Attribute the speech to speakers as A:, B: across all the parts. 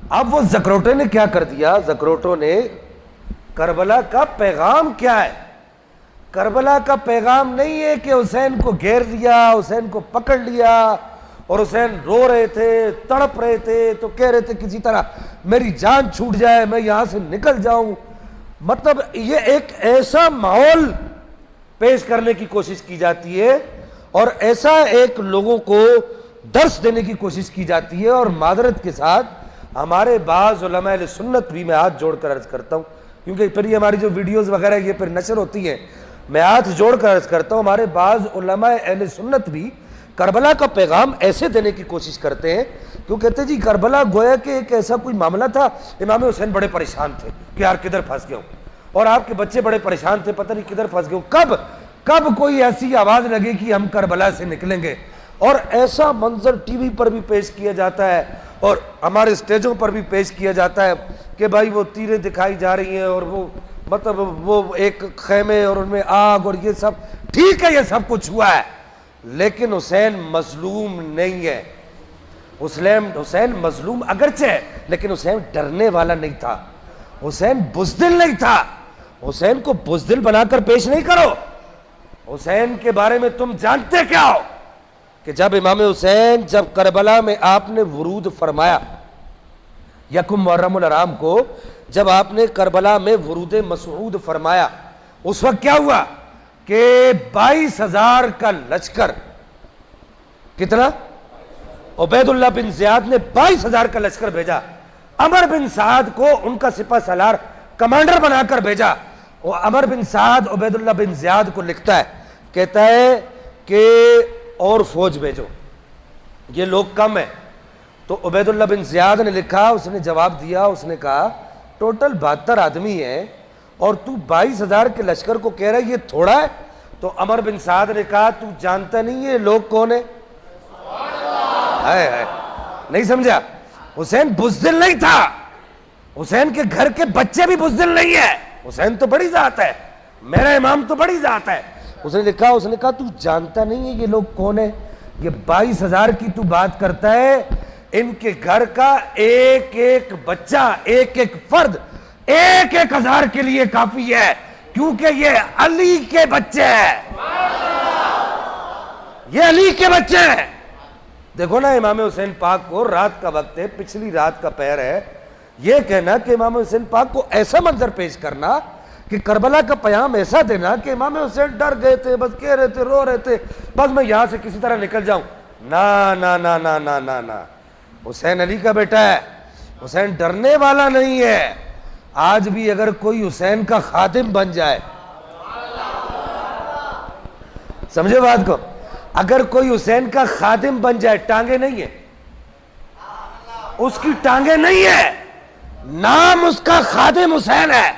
A: اب وہ زکروٹے نے کیا کر دیا؟ زکروٹوں نے کربلا کا پیغام کیا ہے؟ کربلا کا پیغام نہیں ہے کہ حسین کو گھیر لیا، حسین کو پکڑ لیا اور حسین رو رہے تھے، تڑپ رہے تھے، تو کہہ رہے تھے کسی طرح میری جان چھوٹ جائے، میں یہاں سے نکل جاؤں. مطلب یہ ایک ایسا ماحول پیش کرنے کی کوشش کی جاتی ہے اور ایسا ایک لوگوں کو درس دینے کی کوشش کی جاتی ہے. اور معذرت کے ساتھ ہمارے بعض علماء اہل سنت بھی، میں ہاتھ جوڑ کر عرض کرتا ہوں کیونکہ پھر یہ ہماری جو ویڈیوز وغیرہ یہ پھر نشر ہوتی ہیں، میں ہاتھ جوڑ کر عرض کرتا ہوں، ہمارے بعض علماء اہل سنت بھی کربلا کا پیغام ایسے دینے کی کوشش کرتے ہیں کیوں کہتے ہیں جی کربلا گویا کہ ایک ایسا کوئی معاملہ تھا، امام حسین بڑے پریشان تھے کہ یار کدھر پھنس گیا ہوں، اور آپ کے بچے بڑے پریشان تھے، پتہ نہیں کدھر پھنس گئے ہوں، کب کوئی ایسی آواز لگے کہ ہم کربلا سے نکلیں گے. اور ایسا منظر ٹی وی پر بھی پیش کیا جاتا ہے اور ہمارے اسٹیجوں پر بھی پیش کیا جاتا ہے کہ بھائی وہ تیریں دکھائی جا رہی ہیں اور وہ مطلب وہ ایک خیمے اور ان میں آگ اور یہ سب ٹھیک ہے، یہ سب کچھ ہوا ہے، لیکن حسین مظلوم نہیں ہے. حسین مظلوم اگرچہ ہے لیکن حسین ڈرنے والا نہیں تھا، حسین بزدل نہیں تھا. حسین کو بزدل بنا کر پیش نہیں کرو. حسین کے بارے میں تم جانتے کیا ہو کہ جب امام حسین جب کربلا میں آپ نے ورود فرمایا، یکم محرم الحرام کو جب آپ نے کربلا میں ورود مسعود فرمایا، اس وقت کیا ہوا کہ 22,000 کا لشکر، کتنا؟ عبید اللہ بن زیاد نے 22,000 کا لشکر بھیجا، عمر بن سعد کو ان کا سپہ سالار کمانڈر بنا کر بھیجا. وہ عمر بن سعد عبید اللہ بن زیاد کو لکھتا ہے، کہتا ہے کہ اور فوج بھیجو، یہ لوگ کم ہیں. تو عبید اللہ بن زیاد نے لکھا، اس نے جواب دیا، اس نے کہا ٹوٹل 72 آدمی ہیں اور تو 22,000 کے لشکر کو کہہ رہا ہے یہ تھوڑا ہے. تو عمر بن سعد نے کہا تو جانتا نہیں یہ لوگ کون ہیں؟ نہیں سمجھا؟ حسین بزدل نہیں تھا، حسین کے گھر کے بچے بھی بزدل نہیں ہے، حسین تو بڑی ذات ہے، میرا امام تو بڑی ذات ہے. اس نے کہا تو جانتا نہیں ہے یہ لوگ کون ہیں؟ یہ 22,000 کی تو بات کرتا ہے، ان کے گھر کا ایک ایک بچہ، ایک ایک فرد 1,000 کے لیے کافی ہے، کیونکہ یہ علی کے بچے ہیں، یہ علی کے بچے ہیں. دیکھو نا امام حسین پاک کو، رات کا وقت ہے، پچھلی رات کا پہر ہے، یہ کہنا کہ امام حسین پاک کو ایسا منظر پیش کرنا کہ کربلا کا پیام ایسا دینا کہ امام حسین ڈر گئے تھے، بس کہہ رہے تھے، رو رہے تھے، بس میں یہاں سے کسی طرح نکل جاؤں. نا نا نا نا نا نا نا، حسین علی کا بیٹا ہے، حسین ڈرنے والا نہیں ہے. آج بھی اگر کوئی حسین کا خادم بن جائے، سمجھے بات کو، اگر کوئی حسین کا خادم بن جائے، ٹانگیں نہیں ہے، اس کی ٹانگیں نہیں ہے، نام اس کا خادم حسین ہے.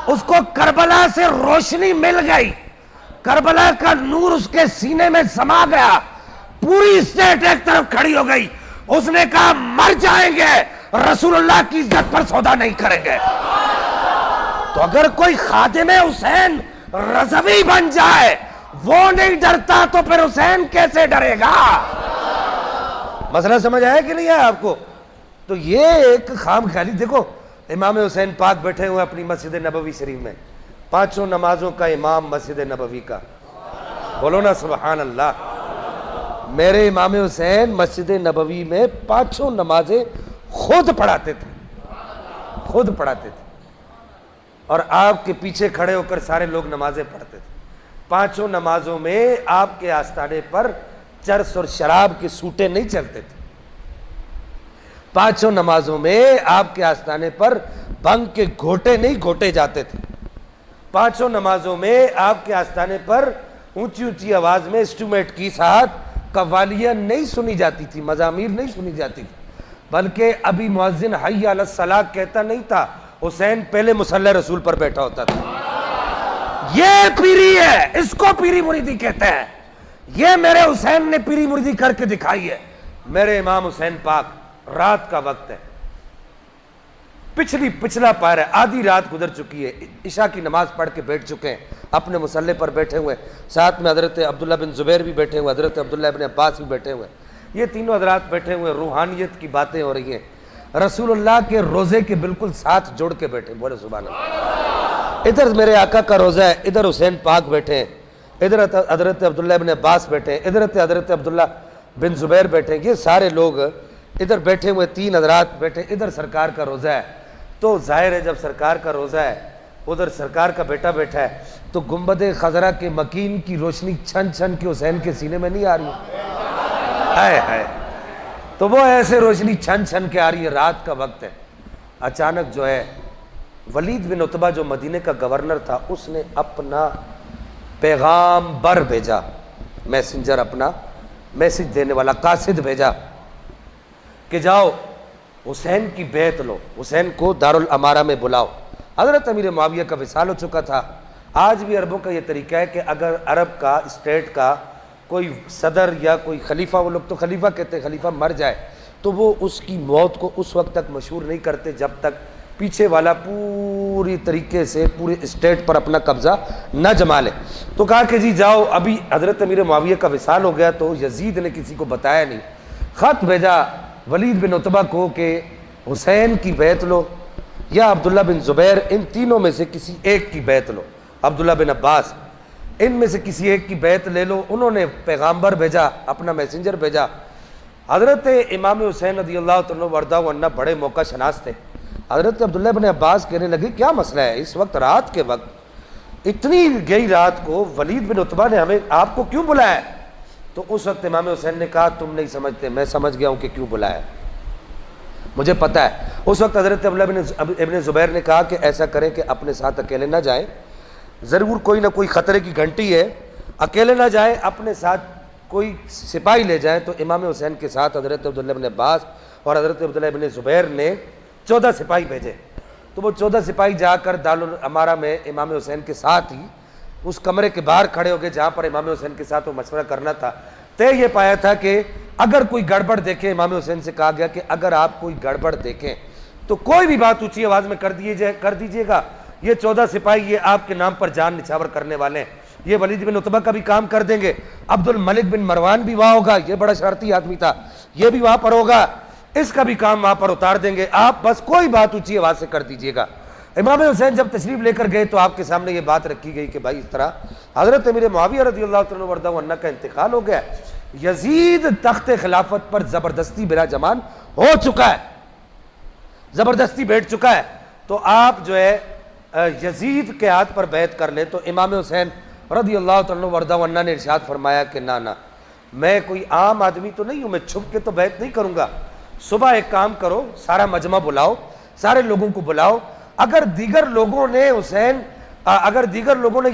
A: اس کو کربلا سے روشنی مل گئی، کربلا کا نور اس کے سینے میں سما گیا، پوری اسٹیٹ ایک طرف کھڑی ہو گئی. اس نے کہا مر جائیں گے، رسول اللہ کی عزت پر سودا نہیں کریں گے. تو اگر کوئی خادم حسین رضوی بن جائے، وہ نہیں ڈرتا تو پھر حسین کیسے ڈرے گا؟ مسئلہ سمجھ آیا کہ نہیں آیا آپ کو؟ تو یہ ایک خام خیالی. دیکھو امام حسین پاک بیٹھے ہوئے اپنی مسجد نبوی شریف میں، 5 نمازوں کا امام مسجد نبوی کا، بولو نا سبحان اللہ. میرے امام حسین مسجد نبوی میں 5 نمازیں خود پڑھاتے تھے، خود پڑھاتے تھے، اور آپ کے پیچھے کھڑے ہو کر سارے لوگ نمازیں پڑھتے تھے. 5 نمازوں میں آپ کے آستانے پر چرس اور شراب کے سوٹے نہیں چلتے تھے. 5 نمازوں میں آپ کے آستانے پر بھنگ کے گھوٹے نہیں گھوٹے جاتے تھے. 5 نمازوں میں آپ کے آستانے پر اونچی اونچی آواز میں انسٹرومنٹ کی ساتھ قوالیاں نہیں سنی جاتی تھی، مزامیر نہیں سنی جاتی تھی، بلکہ ابھی مؤذن حی علی الصلاۃ کہتا نہیں تھا، حسین پہلے مصلی رسول پر بیٹھا ہوتا تھا. یہ پیری ہے، اس کو پیری مریدی کہتے ہیں. یہ میرے حسین نے پیری مریدی کر کے دکھائی ہے. میرے امام حسین پاک، رات کا وقت ہے، پچھلا پہر ہے، آدھی رات گزر چکی ہے، عشاء کی نماز پڑھ کے بیٹھ چکے ہیں، اپنے مصلی پر بیٹھے ہوئے، ساتھ میں حضرت عبداللہ بن زبیر بھی بیٹھے ہوئے، حضرت عبداللہ بن عباس بھی بیٹھے ہوئے، یہ تینوں حضرات بیٹھے ہوئے، روحانیت کی باتیں ہو رہی ہیں. رسول اللہ کے روزے کے بالکل ساتھ جڑ کے بیٹھے، بولے سبحان اللہ۔ ادھر میرے آقا کا روزہ ہے، ادھر حسین پاک بیٹھے ہیں، ادھر حضرت عبداللہ بن عباس بیٹھے ہیں، ادھر حضرت عبداللہ بن زبیر بیٹھے ہیں، یہ سارے لوگ ادھر بیٹھے ہوئے، 3 حضرات بیٹھے، ادھر سرکار کا روزہ ہے۔ تو ظاہر ہے جب سرکار کا روزہ ہے، ادھر سرکار کا بیٹا بیٹھا ہے، تو گنبد خضرا کے مکین کی روشنی چھن چھن کے حسین کے سینے میں نہیں آ رہی ہے، تو وہ ایسے روشنی چھن چھن کے آ رہی ہے، رات کا وقت ہے۔ اچانک جو ہے ولید بن عتبہ جو مدینے کا گورنر تھا، اس نے اپنا پیغام بر بھیجا، میسنجر، اپنا میسج دینے والا قاصد بھیجا کہ جاؤ حسین کی بیعت لو، حسین کو دارالامارہ میں بلاؤ۔ حضرت امیر معاویہ کا وصال ہو چکا تھا۔ آج بھی عربوں کا یہ طریقہ ہے کہ اگر عرب کا اسٹیٹ کا کوئی صدر یا کوئی خلیفہ، وہ لوگ تو خلیفہ کہتے ہیں، خلیفہ مر جائے تو وہ اس کی موت کو اس وقت تک مشہور نہیں کرتے جب تک پیچھے والا پوری طریقے سے پورے اسٹیٹ پر اپنا قبضہ نہ جما لے۔ تو کہا کہ جی جاؤ، ابھی حضرت امیر معاویہ کا وصال ہو گیا تو یزید نے کسی کو بتایا نہیں، خط بھیجا ولید بن عتبہ کو کہ حسین کی بیعت لو یا عبداللہ بن زبیر، ان تینوں میں سے کسی ایک کی بیعت لو، عبداللہ بن عباس، ان میں سے کسی ایک کی بیعت لے لو۔ انہوں نے پیغامبر بھیجا، اپنا میسنجر بھیجا۔ حضرت امام حسین رضی اللہ عنہ وردہ عنہ بڑے موقع شناس تھے۔ حضرت عبداللہ بن عباس کہنے لگے کیا مسئلہ ہے اس وقت، رات کے وقت، اتنی گئی رات کو ولید بن عتبہ نے ہمیں آپ کو کیوں بلایا ہے؟ تو اس وقت امام حسین نے کہا تم نہیں سمجھتے، میں سمجھ گیا ہوں کہ کیوں بلایا ہے، مجھے پتہ ہے۔ اس وقت حضرت عبداللہ ابن زبیر نے کہا کہ ایسا کریں کہ اپنے ساتھ اکیلے نہ جائیں، ضرور کوئی نہ کوئی خطرے کی گھنٹی ہے، اکیلے نہ جائیں، اپنے ساتھ کوئی سپاہی لے جائیں۔ تو امام حسین کے ساتھ حضرت عبداللہ بن عباس اور حضرت عبداللہ بن زبیر نے 14 سپاہی بھیجے۔ تو وہ 14 سپاہی جا کر دارالامارہ میں امام حسین کے ساتھ ہی اس کمرے کے باہر کھڑے ہو گئے جہاں پر امام حسین کے ساتھ وہ مشورہ کرنا تھا۔ طے یہ پایا تھا کہ اگر کوئی گڑبڑ دیکھے، امام حسین سے کہا گیا کہ اگر آپ کوئی گڑبڑ دیکھیں تو کوئی بھی بات اونچی آواز میں کر دیجیے گا، یہ 14 سپاہی یہ آپ کے نام پر جان نچھاور کرنے والے ہیں، یہ ولید بن عتبہ کا بھی کام کر دیں گے، عبد الملک بن مروان بھی وہاں ہوگا، یہ بڑا شرارتی آدمی تھا، یہ بھی وہاں پر ہوگا، اس کا بھی کام وہاں پر اتار دیں گے، آپ بس کوئی بات اونچی آواز سے کر دیجیے گا۔ امام حسین جب تشریف لے کر گئے تو آپ کے سامنے یہ بات رکھی گئی کہ بھائی اس طرح حضرت امیر معاویہ رضی اللہ عنہ وردہ عنہ کا انتقال ہو گیا ہے، یزید تخت خلافت پر زبردستی بلا جمان ہو چکا ہے، زبردستی بیٹھ چکا ہے، تو آپ جو ہے یزید کے ہاتھ پر بیعت کر لیں۔ تو امام حسین رضی اللہ عنہ وردہ عنہ نے ارشاد فرمایا کہ نہ میں کوئی عام آدمی تو نہیں ہوں، میں چھپ کے تو بیعت نہیں کروں گا، صبح ایک کام کرو، سارا مجمع بلاؤ، سارے لوگوں کو بلاؤ، اگر دیگر لوگوں نے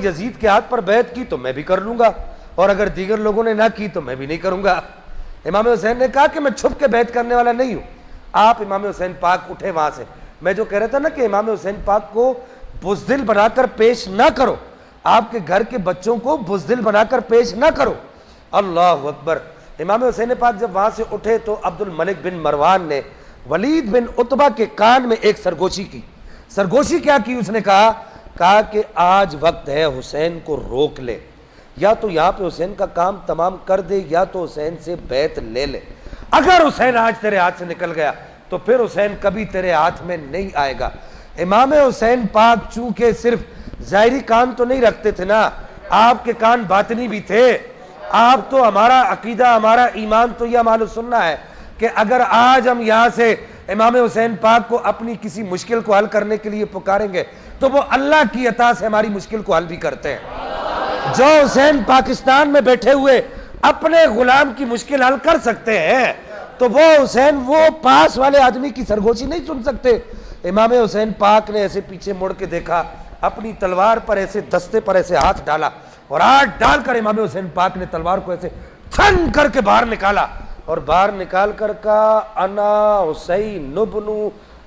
A: یزید کے ہاتھ پر بیعت کی تو میں بھی کر لوں گا، اور اگر دیگر لوگوں نے نہ کی تو میں بھی نہیں کروں گا۔ امام حسین نے کہا کہ میں چھپ کے بیعت کرنے والا نہیں ہوں۔ آپ امام حسین پاک اٹھے وہاں سے، میں جو کہہ رہا تھا نا کہ امام حسین پاک کو بزدل بنا کر پیش نہ کرو، آپ کے گھر کے بچوں کو بزدل بنا کر پیش نہ کرو، اللہ اکبر۔ امام حسین پاک جب وہاں سے اٹھے تو عبد الملک بن مروان نے ولید بن عتبہ کے کان میں ایک سرگوشی کی۔ سرگوشی کیا کی؟ اس نے کہا کہ آج وقت ہے حسین کو روک لے، یا تو یہاں پہ حسین کا کام تمام کر دے یا تو حسین سے بیعت لے لے، اگر حسین آج تیرے ہاتھ سے نکل گیا تو پھر حسین کبھی تیرے ہاتھ میں نہیں آئے گا۔ امام حسین پاک چونکہ صرف ظاہری کان تو نہیں رکھتے تھے نا، آپ کے کان باطنی بھی تھے۔ آپ تو ہمارا عقیدہ، ہمارا ایمان تو یہ معلوم سننا ہے کہ اگر آج ہم یہاں سے امام حسین پاک کو اپنی کسی مشکل کو حل کرنے کے لیے پکاریں گے تو وہ اللہ کی عطا سے ہماری مشکل کو حل بھی کرتے ہیں۔ جو حسین پاکستان میں بیٹھے ہوئے اپنے غلام کی مشکل حل کر سکتے ہیں تو وہ حسین وہ پاس والے آدمی کی سرگوشی نہیں سن سکتے۔ امام حسین پاک نے ایسے پیچھے مڑ کے دیکھا، اپنی تلوار پر ایسے دستے پر ایسے ہاتھ ڈالا، اور ہاتھ ڈال کر امام حسین پاک نے تلوار کو ایسے چھن کر کے باہر نکالا، اور باہر نکال کر کہا انا حسین ابن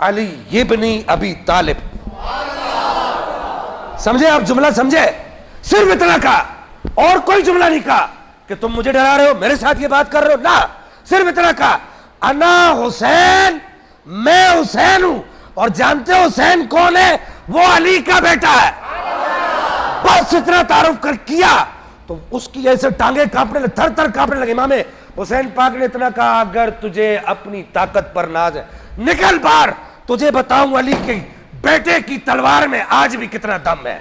A: علی ابن ابی طالب۔ سمجھے آپ جملہ؟ سمجھے؟ صرف اتنا کہا، اور کوئی جملہ نہیں کہا کہ تم مجھے ڈرا رہے ہو، میرے ساتھ یہ بات کر رہے ہو، نہ، صرف اتنا کہا انا حسین، میں حسین ہوں، اور جانتے ہو حسین کون ہے؟ وہ علی کا بیٹا ہے۔ بس اتنا تعارف کر کیا تو اس کی ایسے ٹانگیں کانپنے لگے، تھر تھر کانپنے لگے۔ امام حسین پاک نے اتنا کہا اگر تجھے اپنی طاقت پر ناز ہے نکل باہر، تجھے بتاؤں علی کے بیٹے کی تلوار میں آج بھی کتنا دم ہے۔